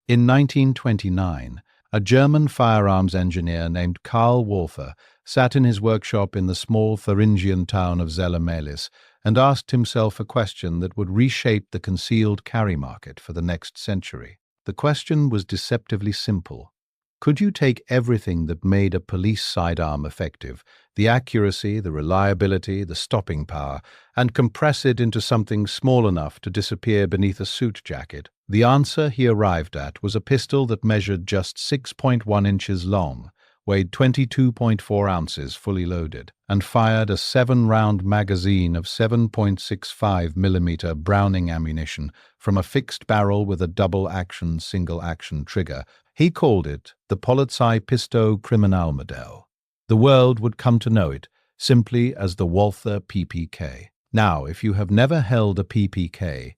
In 1929, a German firearms engineer named Karl Walther sat in his workshop in the small Thuringian town of Zella-Mehlis and asked himself a question that would reshape the concealed carry market for the next century. The question was deceptively simple. Could you take everything that made a police sidearm effective, the accuracy, the reliability, the stopping power, and compress it into something small enough to disappear beneath a suit jacket? The answer he arrived at was a pistol that measured just 6.1 inches long, weighed 22.4 ounces fully loaded, and fired a 7-round magazine of 7.65mm Browning ammunition from a fixed barrel with a double-action, single-action trigger. He called it the Polizei Pistow Kriminalmodell. The world would come to know it simply as the Walther PPK. Now, if you have never held a PPK,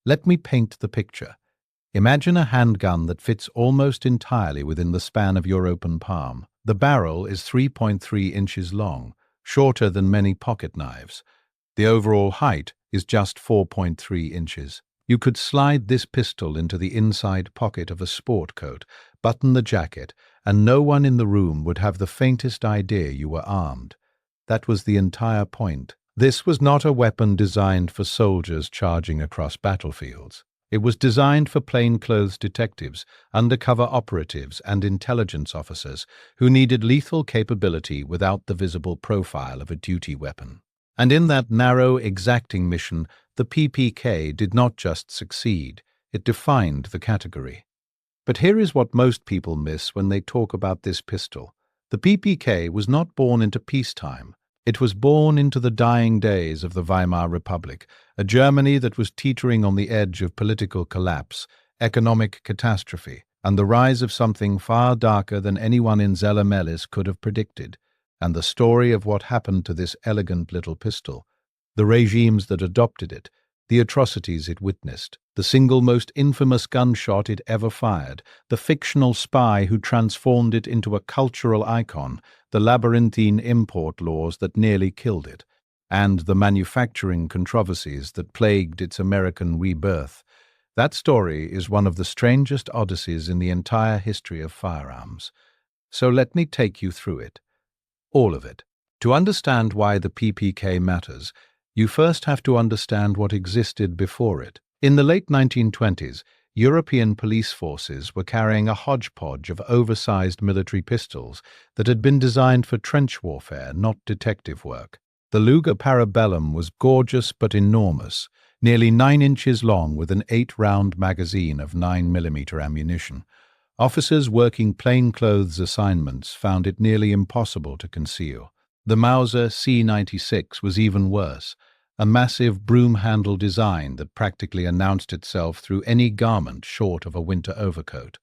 let me paint the picture. Imagine a handgun that fits almost entirely within the span of your open palm. The barrel is 3.3 inches long, shorter than many pocket knives. The overall height is just 4.3 inches. You could slide this pistol into the inside pocket of a sport coat, button the jacket, and no one in the room would have the faintest idea you were armed. That was the entire point. This was not a weapon designed for soldiers charging across battlefields. It was designed for plainclothes detectives, undercover operatives, and intelligence officers who needed lethal capability without the visible profile of a duty weapon. And in that narrow, exacting mission, the PPK did not just succeed, it defined the category. But here is what most people miss when they talk about this pistol. The PPK was not born into peacetime. It was born into the dying days of the Weimar Republic, a Germany that was teetering on the edge of political collapse, economic catastrophe, and the rise of something far darker than anyone in Zella-Mehlis could have predicted. And the story of what happened to this elegant little pistol, the regimes that adopted it, the atrocities it witnessed, the single most infamous gunshot it ever fired, the fictional spy who transformed it into a cultural icon, the labyrinthine import laws that nearly killed it, and the manufacturing controversies that plagued its American rebirth. That story is one of the strangest odysseys in the entire history of firearms. So let me take you through it. All of it. To understand why the PPK matters, you first have to understand what existed before it. In the late 1920s, European police forces were carrying a hodgepodge of oversized military pistols that had been designed for trench warfare, not detective work. The Luger Parabellum was gorgeous but enormous, nearly 9 inches long with an 8-round magazine of 9mm ammunition. Officers working plainclothes assignments found it nearly impossible to conceal. The Mauser C96 was even worse, a massive broom-handle design that practically announced itself through any garment short of a winter overcoat.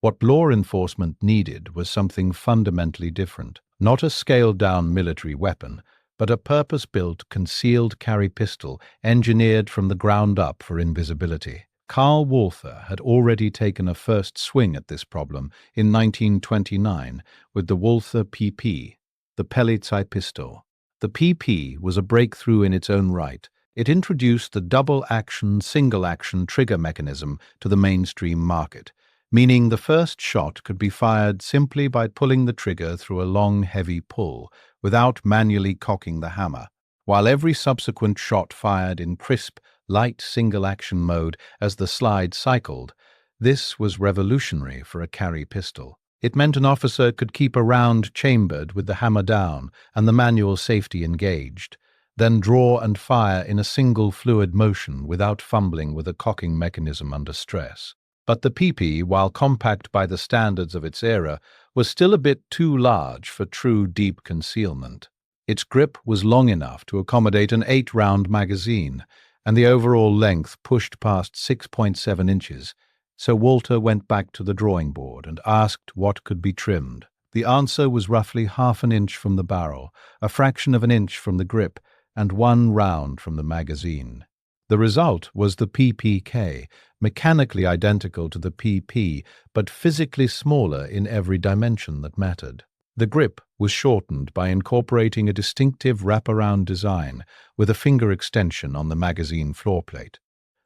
What law enforcement needed was something fundamentally different, not a scaled-down military weapon, but a purpose-built concealed carry pistol engineered from the ground up for invisibility. Karl Walther had already taken a first swing at this problem in 1929 with the Walther PP, the Polizei pistol. The PP was a breakthrough in its own right. It introduced the double-action, single-action trigger mechanism to the mainstream market, meaning the first shot could be fired simply by pulling the trigger through a long, heavy pull, without manually cocking the hammer, while every subsequent shot fired in crisp, light single-action mode as the slide cycled. This was revolutionary for a carry pistol. It meant an officer could keep a round chambered with the hammer down and the manual safety engaged, then draw and fire in a single fluid motion without fumbling with a cocking mechanism under stress. But the PP, while compact by the standards of its era, was still a bit too large for true deep concealment. Its grip was long enough to accommodate an 8-round magazine, and the overall length pushed past 6.7 inches, so Walther went back to the drawing board and asked what could be trimmed. The answer was roughly half an inch from the barrel, a fraction of an inch from the grip, and 1 round from the magazine. The result was the PPK, mechanically identical to the PP, but physically smaller in every dimension that mattered. The grip was shortened by incorporating a distinctive wraparound design with a finger extension on the magazine floor plate.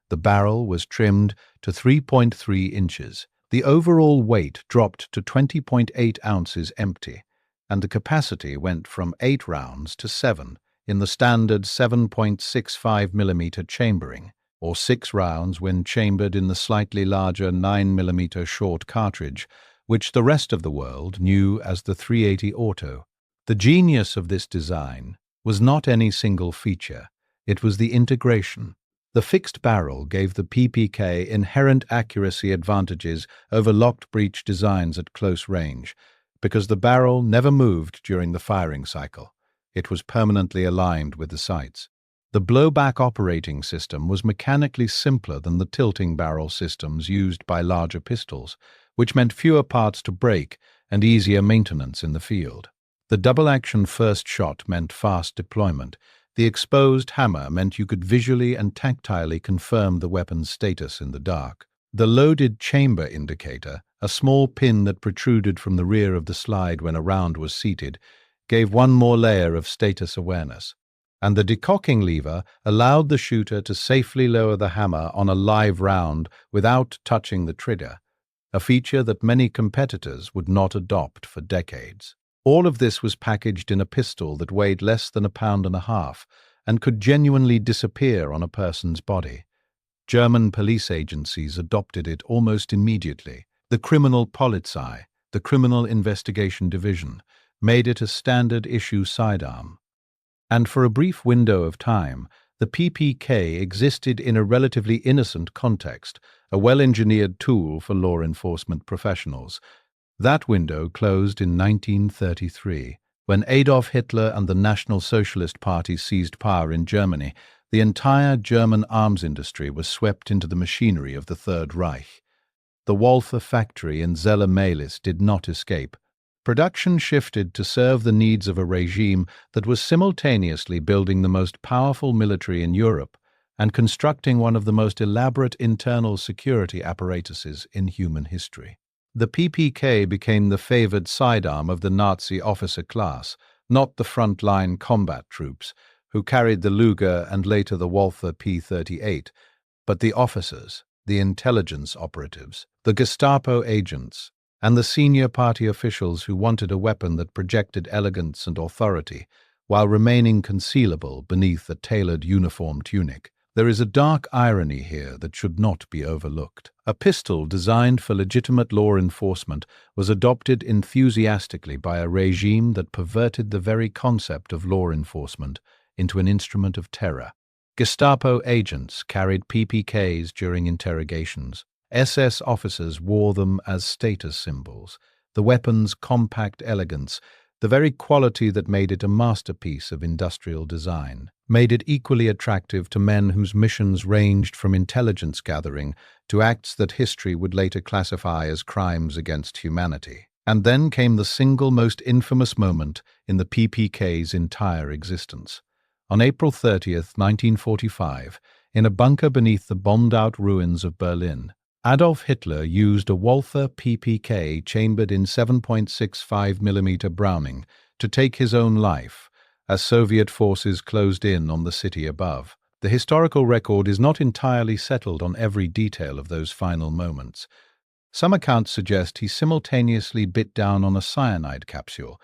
The barrel was trimmed to 3.3 inches, The overall weight dropped to 20.8 ounces empty, and the capacity went from 8 rounds to 7 in the standard 7.65mm chambering, or 6 rounds when chambered in the slightly larger 9mm short cartridge, which the rest of the world knew as the 380 Auto. The genius of this design was not any single feature, it was the integration. The fixed barrel gave the PPK inherent accuracy advantages over locked breech designs at close range, because the barrel never moved during the firing cycle. It was permanently aligned with the sights. The blowback operating system was mechanically simpler than the tilting barrel systems used by larger pistols, which meant fewer parts to break and easier maintenance in the field. The double-action first shot meant fast deployment. The exposed hammer meant you could visually and tactilely confirm the weapon's status in the dark. The loaded chamber indicator, a small pin that protruded from the rear of the slide when a round was seated, gave one more layer of status awareness. And the decocking lever allowed the shooter to safely lower the hammer on a live round without touching the trigger, a feature that many competitors would not adopt for decades. All of this was packaged in a pistol that weighed less than 1.5 pounds and could genuinely disappear on a person's body. German police agencies adopted it almost immediately. The Criminal Polizei, the Criminal Investigation Division, made it a standard-issue sidearm. And for a brief window of time, the PPK existed in a relatively innocent context, a well-engineered tool for law enforcement professionals. That window closed in 1933, when Adolf Hitler and the National Socialist Party seized power in Germany. The entire German arms industry was swept into the machinery of the Third Reich. The Walther factory in Zelle-Mehlis did not escape. Production shifted to serve the needs of a regime that was simultaneously building the most powerful military in Europe and constructing one of the most elaborate internal security apparatuses in human history. The PPK became the favored sidearm of the Nazi officer class, not the front-line combat troops, who carried the Luger and later the Walther P08, but the officers, the intelligence operatives, the Gestapo agents, and the senior party officials who wanted a weapon that projected elegance and authority, while remaining concealable beneath a tailored uniform tunic. There is a dark irony here that should not be overlooked. A pistol designed for legitimate law enforcement was adopted enthusiastically by a regime that perverted the very concept of law enforcement into an instrument of terror. Gestapo agents carried PPKs during interrogations. SS officers wore them as status symbols. The weapon's compact elegance, the very quality that made it a masterpiece of industrial design, made it equally attractive to men whose missions ranged from intelligence gathering to acts that history would later classify as crimes against humanity. And then came the single most infamous moment in the PPK's entire existence. On April 30th, 1945, in a bunker beneath the bombed-out ruins of Berlin, Adolf Hitler used a Walther PPK chambered in 7.65mm Browning to take his own life, as Soviet forces closed in on the city above. The historical record is not entirely settled on every detail of those final moments. Some accounts suggest he simultaneously bit down on a cyanide capsule,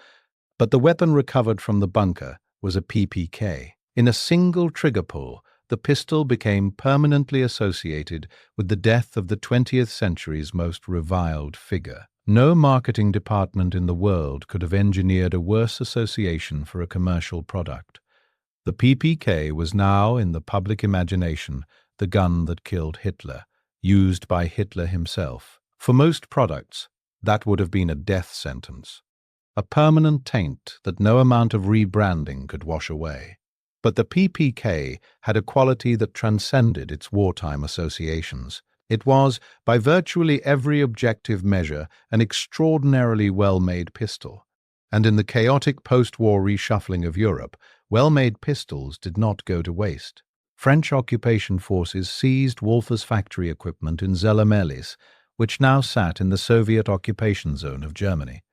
but the weapon recovered from the bunker was a PPK. In a single trigger pull, the pistol became permanently associated with the death of the 20th century's most reviled figure. No marketing department in the world could have engineered a worse association for a commercial product. The PPK was now, in the public imagination, the gun that killed Hitler, used by Hitler himself. For most products, that would have been a death sentence, a permanent taint that no amount of rebranding could wash away. But the PPK had a quality that transcended its wartime associations. It was, by virtually every objective measure, an extraordinarily well-made pistol. And in the chaotic post-war reshuffling of Europe, well-made pistols did not go to waste. French occupation forces seized Walther's factory equipment in Zelle-Mehlis, which now sat in the Soviet occupation zone of Germany.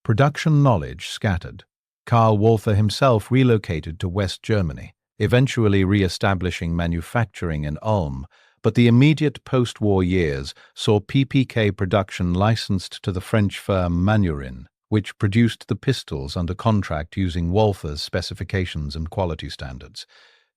Production knowledge scattered. Karl Walther himself relocated to West Germany, eventually re-establishing manufacturing in Ulm, But the immediate post-war years saw PPK production licensed to the French firm Manurin, which produced the pistols under contract using Walther's specifications and quality standards.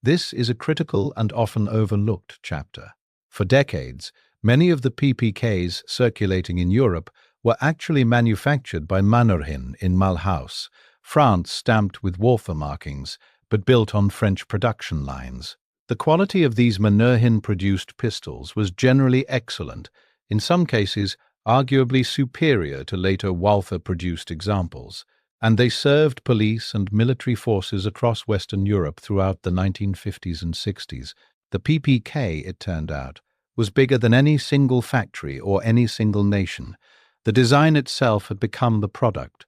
This is a critical and often overlooked chapter. For decades, many of the PPKs circulating in Europe were actually manufactured by Manurin in Mulhouse, France, stamped with Walther markings, but built on French production lines. The quality of these Manurin-produced pistols was generally excellent, in some cases arguably superior to later Walther-produced examples, and they served police and military forces across Western Europe throughout the 1950s and 60s. The PPK, it turned out, was bigger than any single factory or any single nation. The design itself had become the product.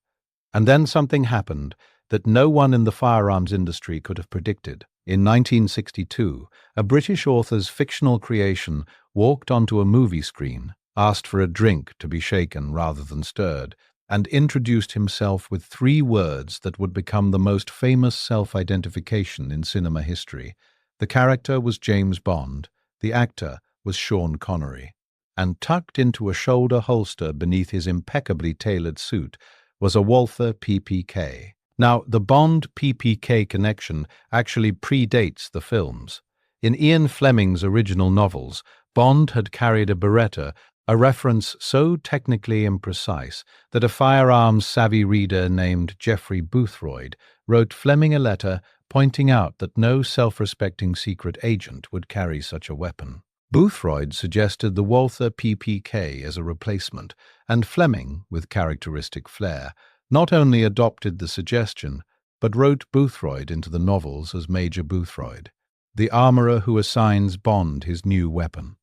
And then something happened that no one in the firearms industry could have predicted. In 1962, a British author's fictional creation walked onto a movie screen, asked for a drink to be shaken rather than stirred, and introduced himself with 3 words that would become the most famous self-identification in cinema history. The character was James Bond, the actor was Sean Connery, and tucked into a shoulder holster beneath his impeccably tailored suit was a Walther PPK. Now, the Bond PPK connection actually predates the films. In Ian Fleming's original novels, Bond had carried a Beretta, a reference so technically imprecise that a firearms-savvy reader named Geoffrey Boothroyd wrote Fleming a letter pointing out that no self-respecting secret agent would carry such a weapon. Boothroyd suggested the Walther PPK as a replacement, and Fleming, with characteristic flair, not only adopted the suggestion, but wrote Boothroyd into the novels as Major Boothroyd, the armorer who assigns Bond his new weapon.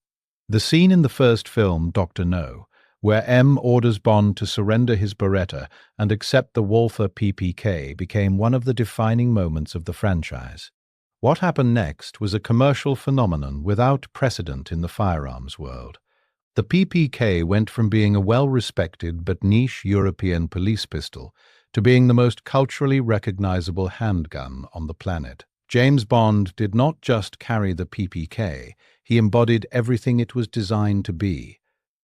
The scene in the first film, Dr. No, where M orders Bond to surrender his Beretta and accept the Walther PPK, became one of the defining moments of the franchise. What happened next was a commercial phenomenon without precedent in the firearms world. The PPK went from being a well-respected but niche European police pistol to being the most culturally recognizable handgun on the planet. James Bond did not just carry the PPK, he embodied everything it was designed to be: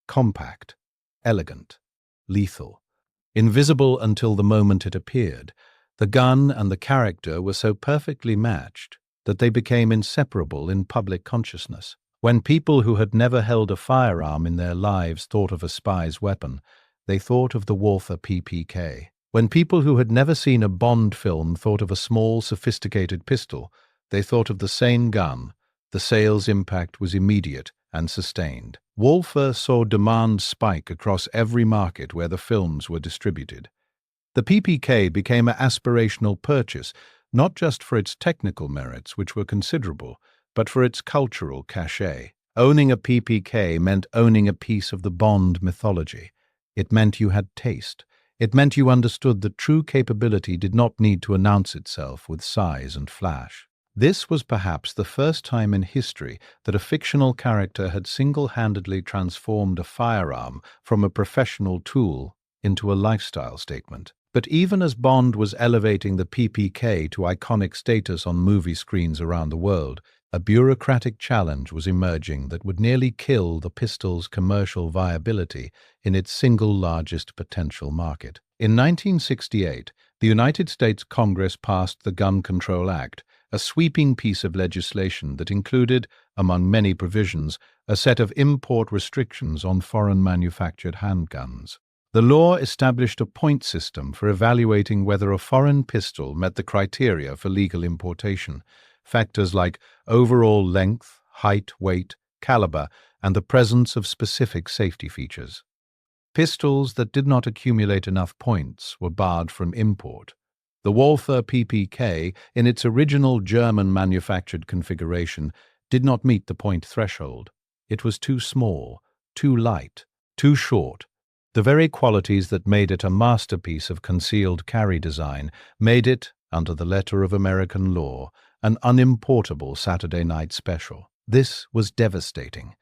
compact, elegant, lethal. Invisible until the moment it appeared, the gun and the character were so perfectly matched that they became inseparable in public consciousness. When people who had never held a firearm in their lives thought of a spy's weapon, they thought of the Walther PPK. When people who had never seen a Bond film thought of a small, sophisticated pistol, they thought of the same gun. The sales impact was immediate and sustained. Walther saw demand spike across every market where the films were distributed. The PPK became an aspirational purchase, not just for its technical merits, which were considerable, but for its cultural cachet. Owning a PPK meant owning a piece of the Bond mythology. It meant you had taste. It meant you understood that true capability did not need to announce itself with size and flash. This was perhaps the first time in history that a fictional character had single-handedly transformed a firearm from a professional tool into a lifestyle statement. But even as Bond was elevating the PPK to iconic status on movie screens around the world, a bureaucratic challenge was emerging that would nearly kill the pistol's commercial viability in its single largest potential market. In 1968, the United States Congress passed the Gun Control Act, a sweeping piece of legislation that included, among many provisions, a set of import restrictions on foreign-manufactured handguns. The law established a point system for evaluating whether a foreign pistol met the criteria for legal importation, factors like overall length, height, weight, caliber, and the presence of specific safety features. Pistols that did not accumulate enough points were barred from import. The Walther PPK, in its original German-manufactured configuration, did not meet the point threshold. It was too small, too light, too short. The very qualities that made it a masterpiece of concealed carry design made it, under the letter of American law, an unimportable Saturday night special. This was devastating.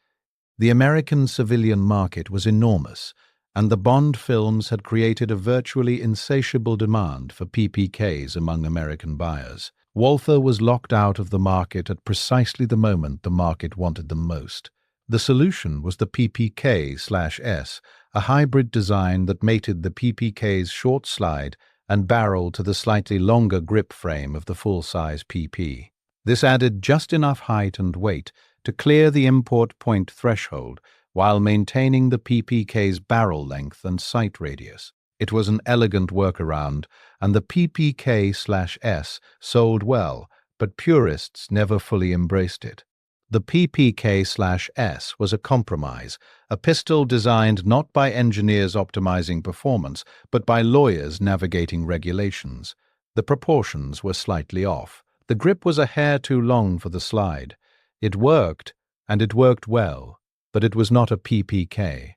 The American civilian market was enormous, and the Bond films had created a virtually insatiable demand for PPKs among American buyers. Walther was locked out of the market at precisely the moment the market wanted them most. The solution was the PPK/S, a hybrid design that mated the PPK's short slide and barrel to the slightly longer grip frame of the full-size PP. This added just enough height and weight to clear the import point threshold while maintaining the PPK's barrel length and sight radius. It was an elegant workaround, and the PPK/S sold well, but purists never fully embraced it. The PPK/S was a compromise, a pistol designed not by engineers optimizing performance, but by lawyers navigating regulations. The proportions were slightly off. The grip was a hair too long for the slide. It worked, and it worked well, but it was not a PPK.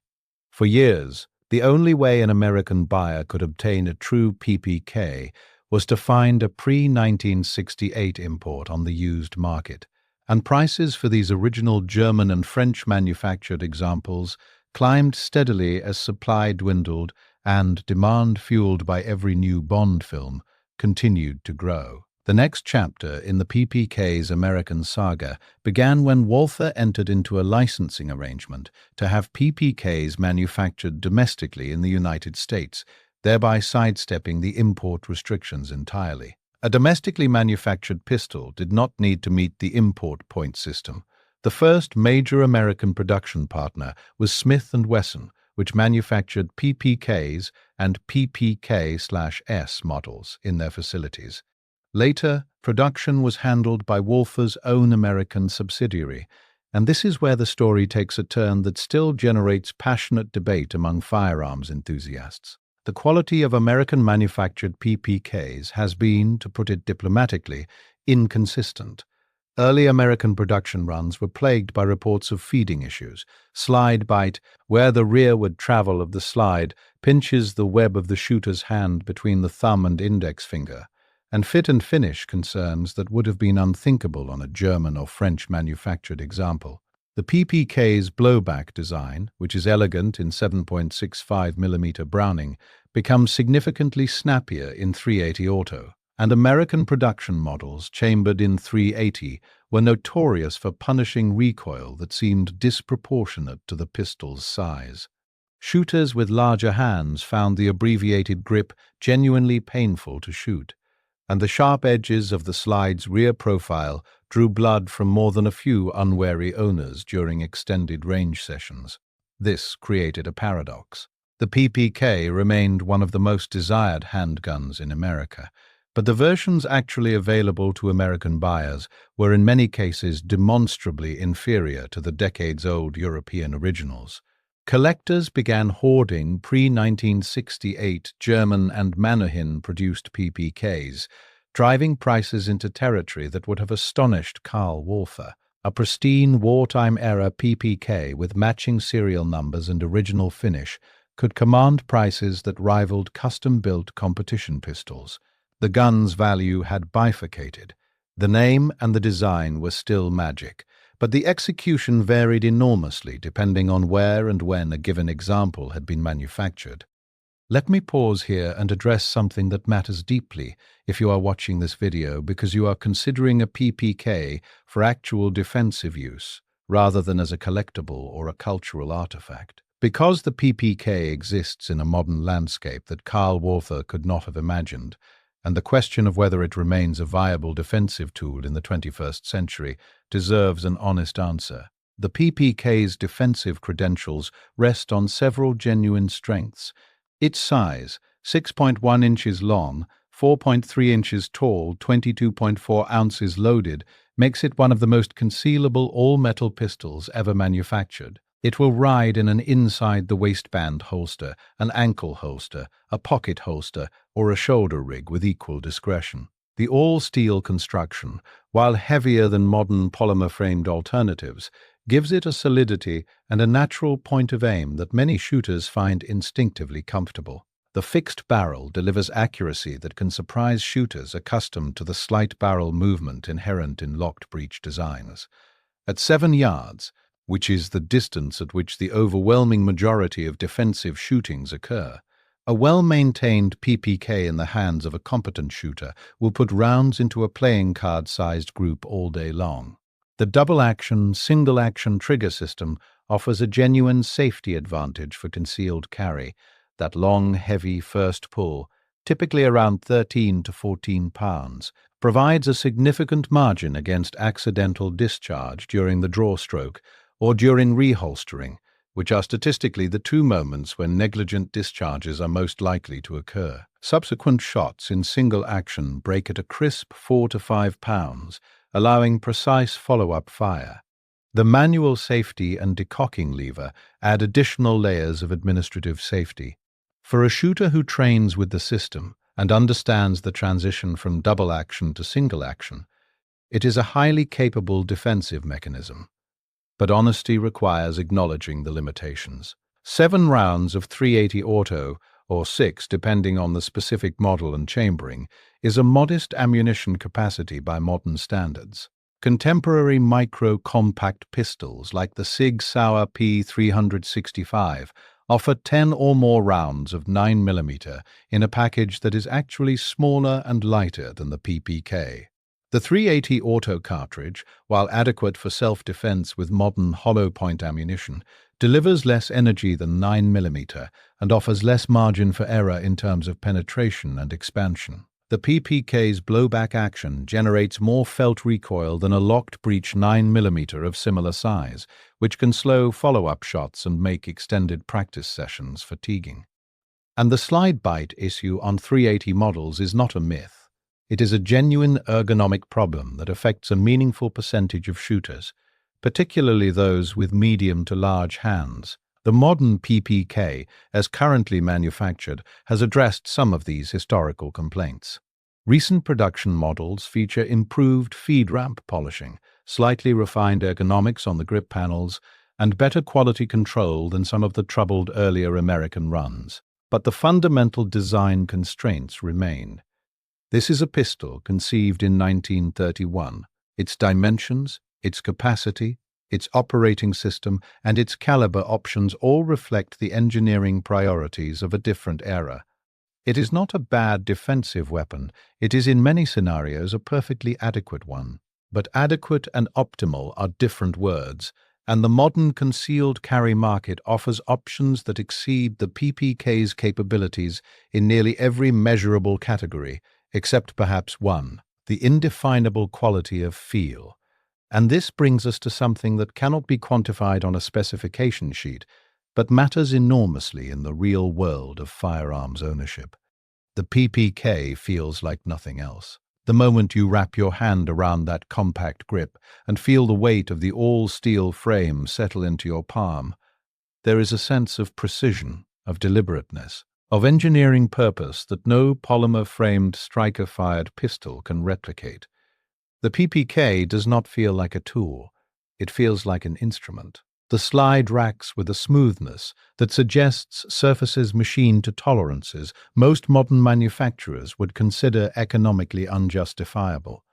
For years, the only way an American buyer could obtain a true PPK was to find a pre-1968 import on the used market, and prices for these original German and French manufactured examples climbed steadily as supply dwindled and demand, fueled by every new Bond film, continued to grow. The next chapter in the PPK's American saga began when Walther entered into a licensing arrangement to have PPKs manufactured domestically in the United States, thereby sidestepping the import restrictions entirely. A domestically manufactured pistol did not need to meet the import point system. The first major American production partner was Smith & Wesson, which manufactured PPKs and PPK/S models in their facilities. Later, production was handled by Walther's own American subsidiary, and this is where the story takes a turn that still generates passionate debate among firearms enthusiasts. The quality of American-manufactured PPKs has been, to put it diplomatically, inconsistent. Early American production runs were plagued by reports of feeding issues, slide bite, where the rearward travel of the slide pinches the web of the shooter's hand between the thumb and index finger, and fit and finish concerns that would have been unthinkable on a German or French manufactured example. The PPK's blowback design, which is elegant in 7.65mm Browning, becomes significantly snappier in .380 Auto, and American production models chambered in .380 were notorious for punishing recoil that seemed disproportionate to the pistol's size. Shooters with larger hands found the abbreviated grip genuinely painful to shoot, and the sharp edges of the slide's rear profile drew blood from more than a few unwary owners during extended range sessions. This created a paradox. The PPK remained one of the most desired handguns in America, but the versions actually available to American buyers were in many cases demonstrably inferior to the decades-old European originals. Collectors began hoarding pre-1968 German and Mannerheim-produced PPKs, driving prices into territory that would have astonished Karl Walther. A pristine wartime-era PPK with matching serial numbers and original finish could command prices that rivaled custom-built competition pistols. The gun's value had bifurcated. The name and the design were still magic, but the execution varied enormously depending on where and when a given example had been manufactured. Let me pause here and address something that matters deeply if you are watching this video because you are considering a PPK for actual defensive use, rather than as a collectible or a cultural artifact. Because the PPK exists in a modern landscape that Karl Walther could not have imagined, and the question of whether it remains a viable defensive tool in the 21st century deserves an honest answer. The PPK's defensive credentials rest on several genuine strengths. Its size, 6.1 inches long, 4.3 inches tall, 22.4 ounces loaded, makes it one of the most concealable all-metal pistols ever manufactured. It will ride in an inside-the-waistband holster, an ankle holster, a pocket holster, or a shoulder rig with equal discretion. The all-steel construction, while heavier than modern polymer-framed alternatives, gives it a solidity and a natural point of aim that many shooters find instinctively comfortable. The fixed barrel delivers accuracy that can surprise shooters accustomed to the slight barrel movement inherent in locked breech designs. At 7 yards, which is the distance at which the overwhelming majority of defensive shootings occur, a well-maintained PPK in the hands of a competent shooter will put rounds into a playing card-sized group all day long. The double-action, single-action trigger system offers a genuine safety advantage for concealed carry. That long, heavy first pull, typically around 13 to 14 pounds, provides a significant margin against accidental discharge during the draw stroke or during reholstering, which are statistically the two moments when negligent discharges are most likely to occur. Subsequent shots in single action break at a crisp 4 to 5 pounds, allowing precise follow-up fire. The manual safety and decocking lever add additional layers of administrative safety. For a shooter who trains with the system and understands the transition from double action to single action, it is a highly capable defensive mechanism. But honesty requires acknowledging the limitations. 7 rounds of .380 auto, or 6 depending on the specific model and chambering, is a modest ammunition capacity by modern standards. Contemporary micro-compact pistols like the Sig Sauer P365 offer 10 or more rounds of 9mm in a package that is actually smaller and lighter than the PPK. The .380 auto cartridge, while adequate for self-defense with modern hollow-point ammunition, delivers less energy than 9mm and offers less margin for error in terms of penetration and expansion. The PPK's blowback action generates more felt recoil than a locked breech 9mm of similar size, which can slow follow-up shots and make extended practice sessions fatiguing. And the slide bite issue on .380 models is not a myth. It is a genuine ergonomic problem that affects a meaningful percentage of shooters, particularly those with medium to large hands. The modern PPK, as currently manufactured, has addressed some of these historical complaints. Recent production models feature improved feed ramp polishing, slightly refined ergonomics on the grip panels, and better quality control than some of the troubled earlier American runs. But the fundamental design constraints remain. This is a pistol conceived in 1931. Its dimensions, its capacity, its operating system, and its caliber options all reflect the engineering priorities of a different era. It is not a bad defensive weapon. It is in many scenarios a perfectly adequate one. But adequate and optimal are different words, and the modern concealed carry market offers options that exceed the PPK's capabilities in nearly every measurable category, except perhaps one, the indefinable quality of feel. And this brings us to something that cannot be quantified on a specification sheet, but matters enormously in the real world of firearms ownership. The PPK feels like nothing else. The moment you wrap your hand around that compact grip and feel the weight of the all-steel frame settle into your palm, there is a sense of precision, of deliberateness, of engineering purpose that no polymer-framed striker-fired pistol can replicate. The PPK does not feel like a tool. It feels like an instrument. The slide racks with a smoothness that suggests surfaces machined to tolerances most modern manufacturers would consider economically unjustifiable.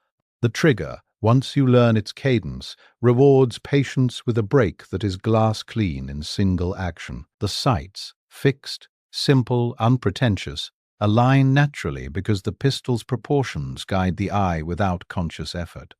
The trigger, once you learn its cadence, rewards patience with a break that is glass clean in single action. The sights, fixed, simple, unpretentious, align naturally because the pistol's proportions guide the eye without conscious effort.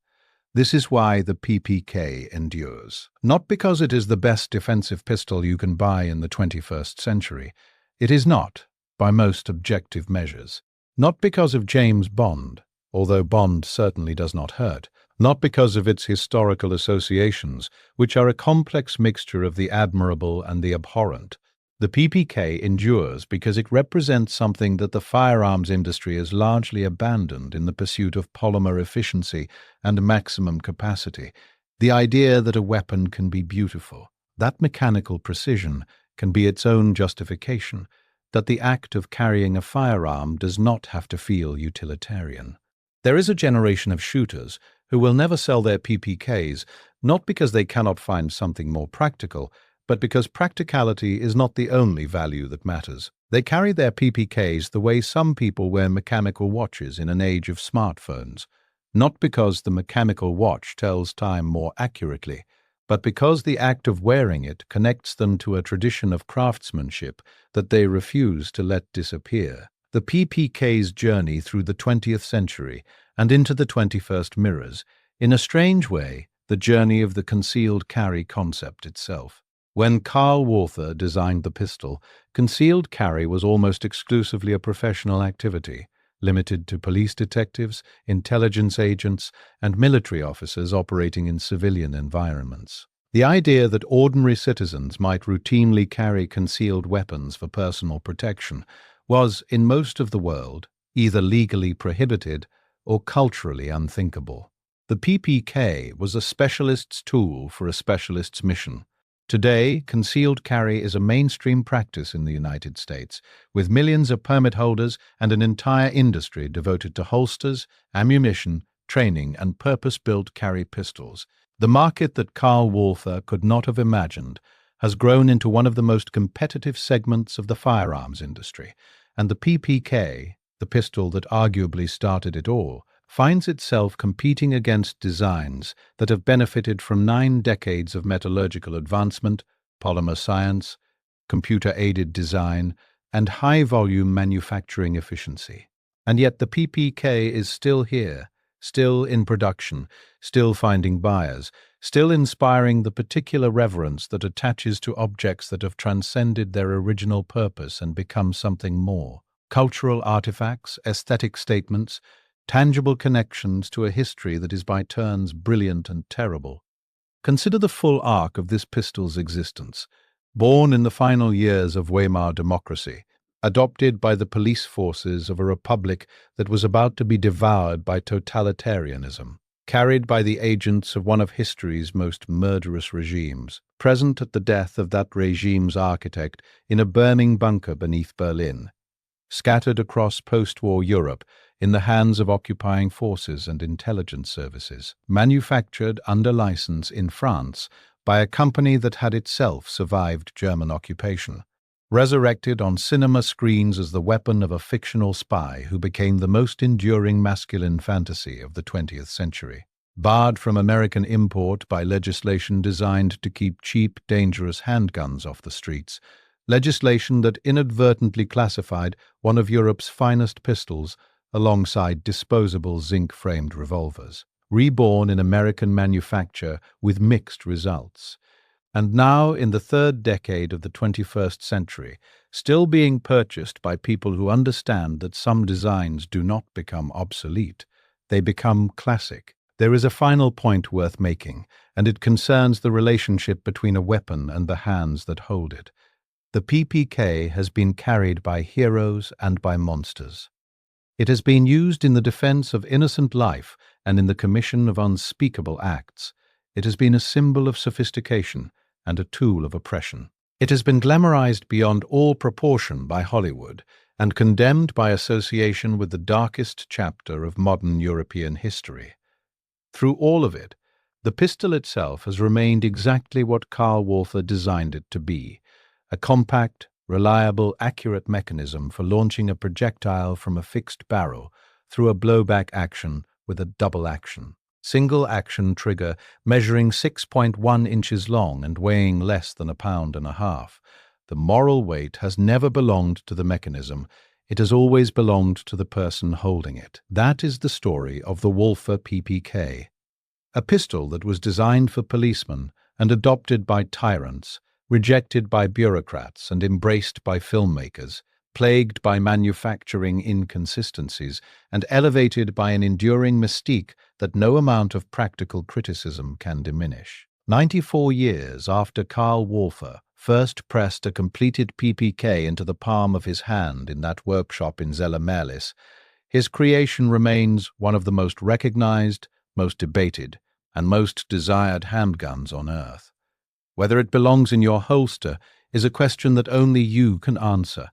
This is why the PPK endures. Not because it is the best defensive pistol you can buy in the 21st century. It is not, by most objective measures. Not because of James Bond, although Bond certainly does not hurt. Not because of its historical associations, which are a complex mixture of the admirable and the abhorrent. The PPK endures because it represents something that the firearms industry has largely abandoned in the pursuit of polymer efficiency and maximum capacity, the idea that a weapon can be beautiful, that mechanical precision can be its own justification, that the act of carrying a firearm does not have to feel utilitarian. There is a generation of shooters who will never sell their PPKs, not because they cannot find something more practical, but because practicality is not the only value that matters. They carry their PPKs the way some people wear mechanical watches in an age of smartphones, not because the mechanical watch tells time more accurately, but because the act of wearing it connects them to a tradition of craftsmanship that they refuse to let disappear. The PPK's journey through the 20th century and into the 21st mirrors, in a strange way, the journey of the concealed carry concept itself. When Karl Walther designed the pistol, concealed carry was almost exclusively a professional activity, limited to police detectives, intelligence agents, and military officers operating in civilian environments. The idea that ordinary citizens might routinely carry concealed weapons for personal protection was, in most of the world, either legally prohibited or culturally unthinkable. The PPK was a specialist's tool for a specialist's mission. Today, concealed carry is a mainstream practice in the United States, with millions of permit holders and an entire industry devoted to holsters, ammunition, training, and purpose-built carry pistols. The market that Karl Walther could not have imagined has grown into one of the most competitive segments of the firearms industry, and the PPK, the pistol that arguably started it all, finds itself competing against designs that have benefited from 9 decades of metallurgical advancement, polymer science, computer-aided design, and high-volume manufacturing efficiency. And yet the PPK is still here, still in production, still finding buyers, still inspiring the particular reverence that attaches to objects that have transcended their original purpose and become something more. Cultural artifacts, aesthetic statements, tangible connections to a history that is by turns brilliant and terrible. Consider the full arc of this pistol's existence. Born in the final years of Weimar democracy, adopted by the police forces of a republic that was about to be devoured by totalitarianism, carried by the agents of one of history's most murderous regimes, present at the death of that regime's architect in a burning bunker beneath Berlin, scattered across post-war Europe in the hands of occupying forces and intelligence services, manufactured under license in France by a company that had itself survived German occupation, resurrected on cinema screens as the weapon of a fictional spy who became the most enduring masculine fantasy of the 20th century. Barred from American import by legislation designed to keep cheap, dangerous handguns off the streets, legislation that inadvertently classified one of Europe's finest pistols alongside disposable zinc-framed revolvers. Reborn in American manufacture with mixed results. And now, in the 3rd decade of the 21st century, still being purchased by people who understand that some designs do not become obsolete, they become classic. There is a final point worth making, and it concerns the relationship between a weapon and the hands that hold it. The PPK has been carried by heroes and by monsters. It has been used in the defense of innocent life and in the commission of unspeakable acts. It has been a symbol of sophistication and a tool of oppression. It has been glamorized beyond all proportion by Hollywood and condemned by association with the darkest chapter of modern European history. Through all of it, the pistol itself has remained exactly what Karl Walther designed it to be, a compact, reliable, accurate mechanism for launching a projectile from a fixed barrel through a blowback action with a double action. Single-action trigger measuring 6.1 inches long and weighing less than 1.5 pounds. The moral weight has never belonged to the mechanism. It has always belonged to the person holding it. That is the story of the Walther PPK. A pistol that was designed for policemen and adopted by tyrants, rejected by bureaucrats and embraced by filmmakers, plagued by manufacturing inconsistencies, and elevated by an enduring mystique that no amount of practical criticism can diminish. 94 years after Karl Walther first pressed a completed PPK into the palm of his hand in that workshop in Zella, his creation remains one of the most recognized, most debated, and most desired handguns on earth. Whether it belongs in your holster is a question that only you can answer,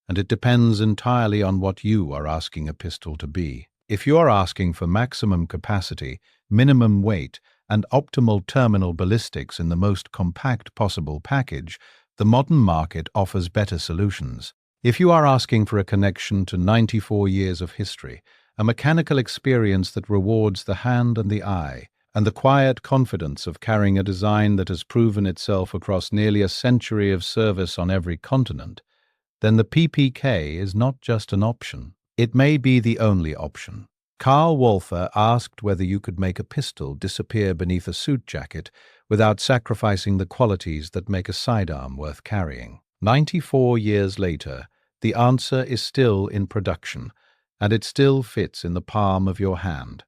and it depends entirely on what you are asking a pistol to be. If you are asking for maximum capacity, minimum weight, and optimal terminal ballistics in the most compact possible package, the modern market offers better solutions. If you are asking for a connection to 94 years of history, a mechanical experience that rewards the hand and the eye, and the quiet confidence of carrying a design that has proven itself across nearly a century of service on every continent, then the PPK is not just an option. It may be the only option. Karl Walther asked whether you could make a pistol disappear beneath a suit jacket without sacrificing the qualities that make a sidearm worth carrying. 94 years later, the answer is still in production, and it still fits in the palm of your hand.